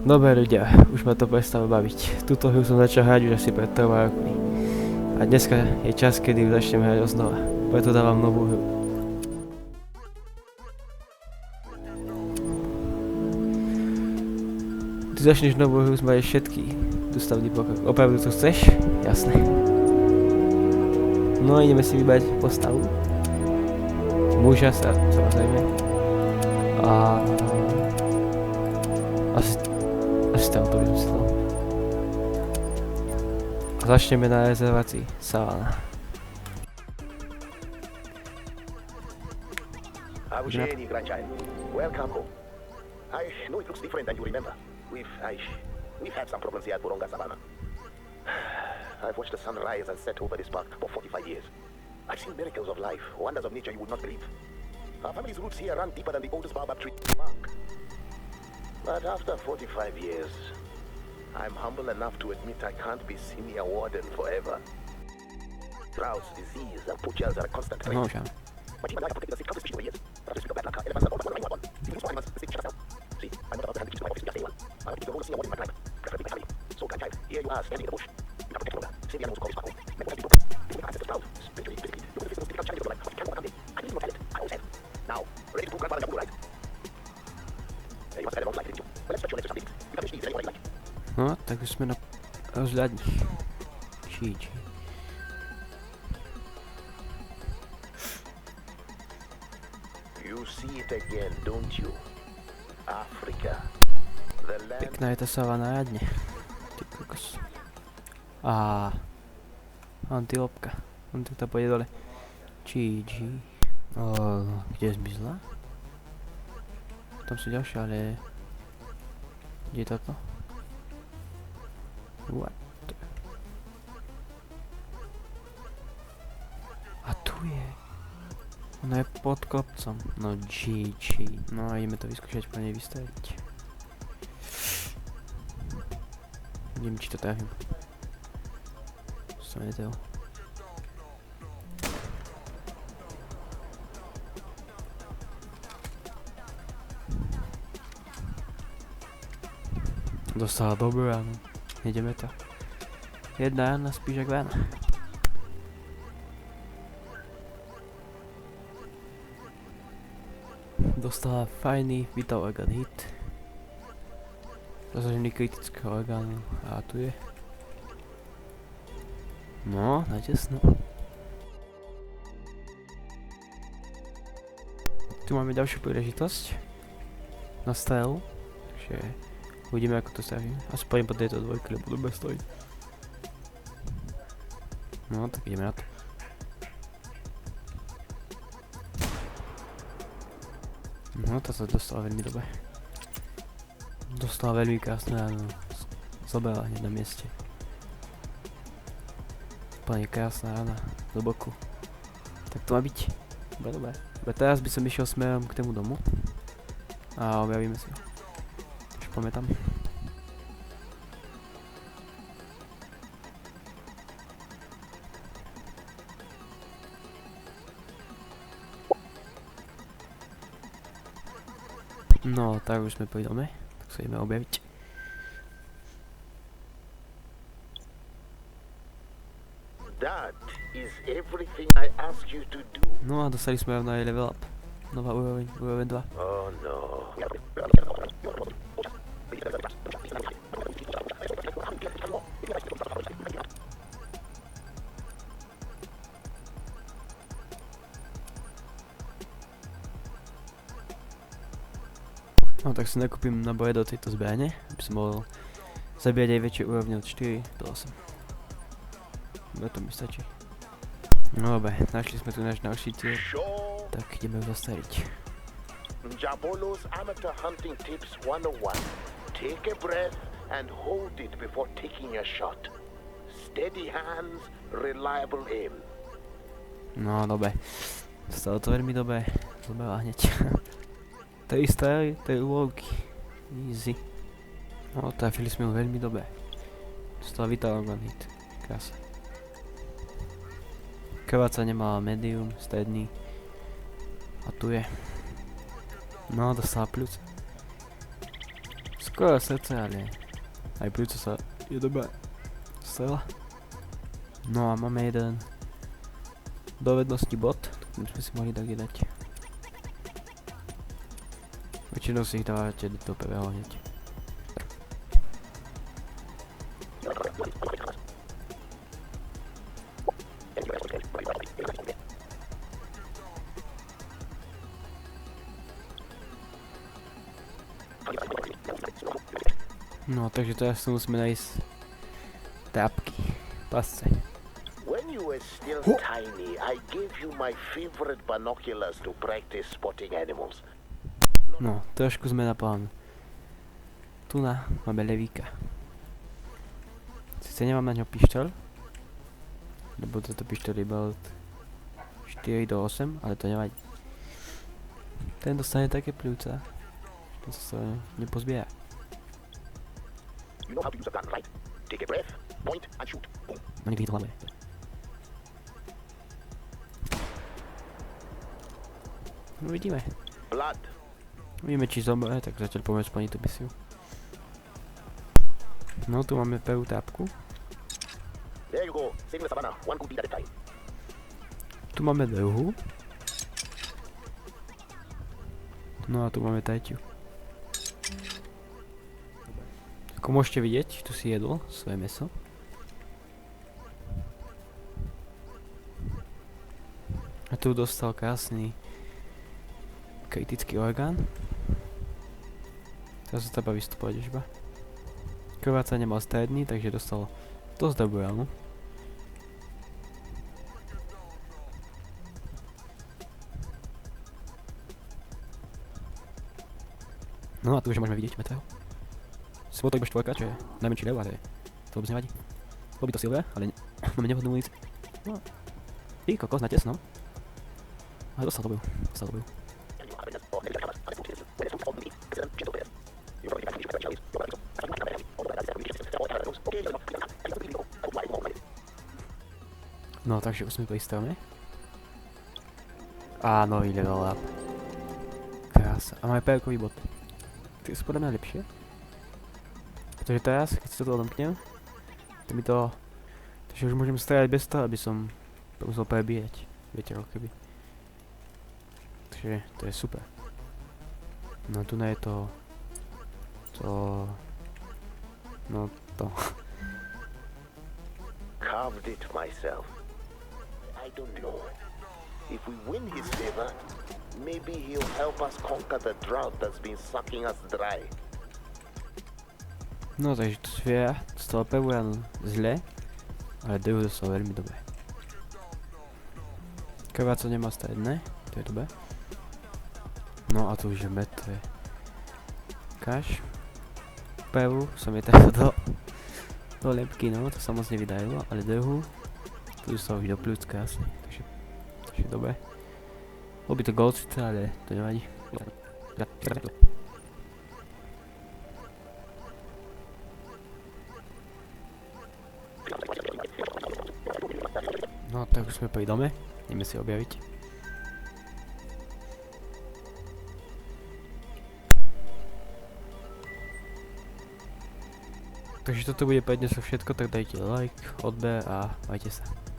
Dobre ľudia, už ma to prestalo baviť. Túto hru som začal hrať už asi pred 3 rokmi. A dneska je čas, kedy ju začnem hrať oznova. Preto dávam novú hru. Ty začneš novú hru, zmaješ všetky dostavný pokrok. Opravdu to chceš? Jasné. No ideme si vybrať postavu. Muža sa, samozrejme. A asi tam to vymyslel. A začneme na rezervácii Savana. Awusheni, grandchild. Welcome home. I know it looks different than you remember. We've had some problems here at Boronga Savannah. I've watched the sun rise and set over this park for 45 years. I've seen miracles of life, wonders of nature you would not believe. Our family's roots here run deeper than the oldest baobab tree in the park. But after 45 years, I'm humble enough to admit I can't be senior warden forever. Droughts, disease, and poachers are a constant threat. No, My team and I have protected the same countless species over the years. But after speaking of bad luck, elephants are all but one. Even small animals, they shut us down. See, I'm not about to hand the keys to my office to just anyone. I want to keep the role of senior warden in my tribe, preferably my family. So, grandchild, here you are, standing in the bush. You have protected Boronga. Save the animals who call this park home. Make what has been broken. People with access to clouds. Spiritually, physically, you're going to face the most difficult challenges of your life. But you can overcome them. I believe in your talent. I always have. Now, ready to prove grandfather Jabu right? You must have had a long life, didn't you? Well, let's stretch your legs to some meetings. You can finish these any way you like. no, tak už sme na rozhľadni. Či. You see it again, don't you? Africa. The land. Pekná je tá savana radne. Ty kokos. A antilopka. On tu tá pôjde dole. Či. Kde zmizla? Tam sú ďalšie, ale... Kde je toto? What? A tu je. Ona je pod kopcom. No GG. No a ideme to vyskúšať po nej vystaviť. Neviem, či to trafím. Som netel. Dostala dobrú ránu. Ideme to. Jedna rána, spíš jak rána. Dostala fajný vital orgán hit. Zasažený kritického orgánu. A tu je. No, natesno. Tu máme ďalšiu príležitosť. Na strelu. Takže uvidíme, ako to stavím. Aspoň po tejto dvojke, lebo dobre stojí. No, tak ideme na to. No, to sa dostala veľmi dobre. Dostala veľmi krásne ráno. Zobrala hneď na mieste. Úplne krásna rána do boku. Tak to má byť. Dobre. Teraz by som išiel smerom k tému domu. A objavíme si ho. Už poďme tam. No, tak už sme pri dome, tak sa ideme objaviť. That is everything I ask you to do. No a dostali sme rovno aj level up. Nová úroveň, úroveň 2. Oh no. No tak si nakúpim naboje do tejto zbrane, aby som mohol zabíjať aj väčšie úrovne od 4 do 8. No to mi stačí. No dobre, našli sme tu náš ďalší cieľ, tak ideme ho zastaviť. Jabolo's Amateur Hunting Tips 101. Take a breath and hold it before taking a shot. Steady hands, reliable aim. No dobre, stalo to veľmi dobre, zobela hneď. 3 úlovky, easy. No, trafili sme ho veľmi dobre. Dostala vital orgán hit, krása. Krváca nemala medium, stredný. A tu je. No, dostala plus. Skoro srdce, ale aj pľúca sa je dobrá strela. No a máme jeden dovednosti bod, ktorý sme si mohli tak dať. Väčšinou si ich dávate do toho prvého hneď. No, takže teraz si musíme nájsť tápky, pasce. When you were still tiny, I gave you my favorite binoculars to practice spotting animals. No, trošku zmena plánu. Tu máme levíka. Sice nemám na ňo pištoľ, lebo toto pištoľ iba od 4 do 8, ale to nevadí. Ten dostane také pľúca, že to sa nepozbiera. You know how to use a gun, right? Take a breath, point, and shoot. Boom. No nikdy to hlavuje. No vidíme. Blood. Uvidíme, či zomre, tak zatiaľ poďme splniť tú misiu. No, tu máme prvú tápku. There you go. Saving the savannah, one good deed at a time. Tu máme druhú. No a tu máme tretiu. Ako môžete vidieť, tu si jedol svoje mäso. A tu dostal krásny kritický orgán. Teraz sa treba vystupovať už iba. Krváca nemal stredný, takže dostal dosť dobrú ránu. No a tu už môžeme vidieť meteo. Bolo to iba štvorka, čo je najmenší lev, ale to vôbec nevadí. Bolo by to silvé, ale máme nevhodnú ulici. No, ty kokos, na tesno. Ale dostal to byl. No, takže už sme pri strome. A nový level up. Krása. A máme perkový bod. Ty sú podľa mňa lepšie. Takže teraz, keď si toto odomknem, to mi to... Takže už môžem strieľať bez toho, aby som musel prebíjať. Viete, ako keby. Takže to je super. No tu je to... No to... Carved it myself. I don't know. If we win his favor, maybe he'll help us conquer the drought that's been sucking us dry. No takže to zviera dostalo prvú ranu zle, ale druhú dostalo veľmi dobre. Krváca nemá stredné, to je dobre. No a tu už je mŕtve. Kaš. Prvú som je takto do lepky, no to sa moc nevydarilo, ale druhú tu sa už do pľúc krásne, takže dobre. Bol by to gold sice, ale to nevadí. No tak už sme pri dome, ideme si objaviť. Takže toto bude pre dnes všetko, tak dajte like, odber a majte sa.